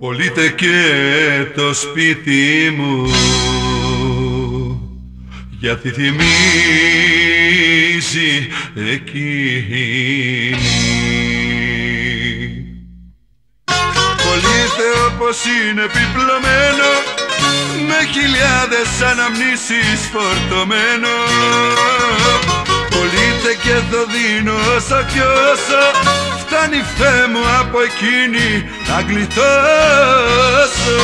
Πωλείται και το σπίτι μου, γιατί θυμίζει εκείνη. Πωλείται όπως είναι επιπλωμένο, με χιλιάδες αναμνήσεις φορτωμένο. Πωλείται και το δίνω όσο κι όσο φτάνει Θεέ μου από εκείνη να γλιτώσω.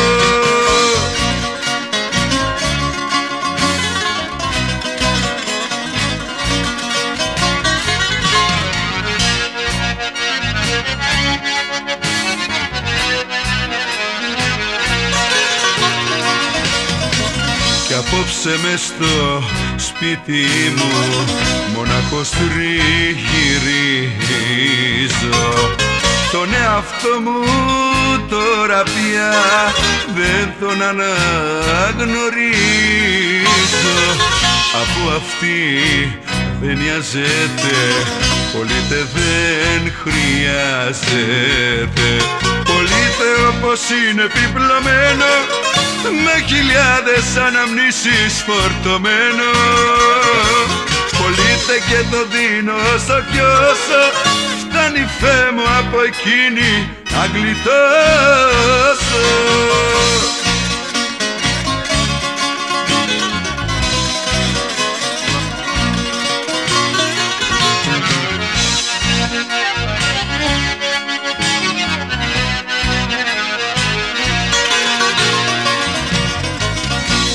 Κι απόψε μες στο σπίτι μου μοναχός τριγυρίζω. Τον εαυτό μου τώρα πια δεν τον αναγνωρίζω. Αφού αυτή δεν νοιάζεται, πωλείται δεν χρειάζεται. Πωλείται όπως είναι επιπλωμένο, με χιλιάδες αναμνήσεις φορτωμένο. Πωλείται και το δίνω όσο κι όσο φτάνει Θεέ μου από εκείνη να γλιτώσω.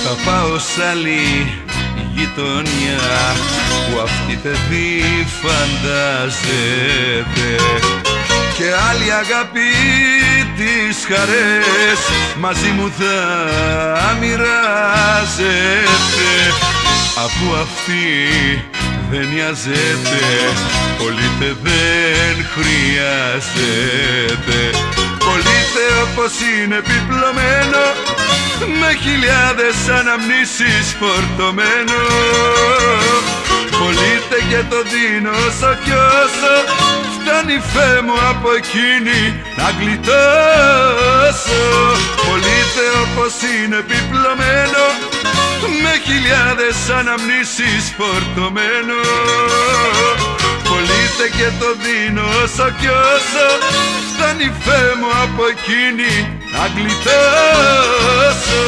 Θα πάω σ' άλλη γειτονιά που αυτή παιδί φαντάζεται, και άλλη αγάπη τις χαρές μαζί μου θα μοιράζεται. Αφού αυτή δεν νοιάζεται, πωλείται δεν χρειάζεται. Πωλείται όπως είναι επιπλωμένο, με χιλιάδες αναμνήσεις φορτωμένο. Πωλείται και το δίνω όσο κι όσο φτάνει Θεέ μου από εκείνη να γλιτώσω. Πωλείται όπως είναι επιπλωμένο, με χιλιάδες αναμνήσεις φορτωμένο. Πωλείται και το δίνω όσο κι όσο φτάνει Θεέ μου από εκείνη να γλιτώσω.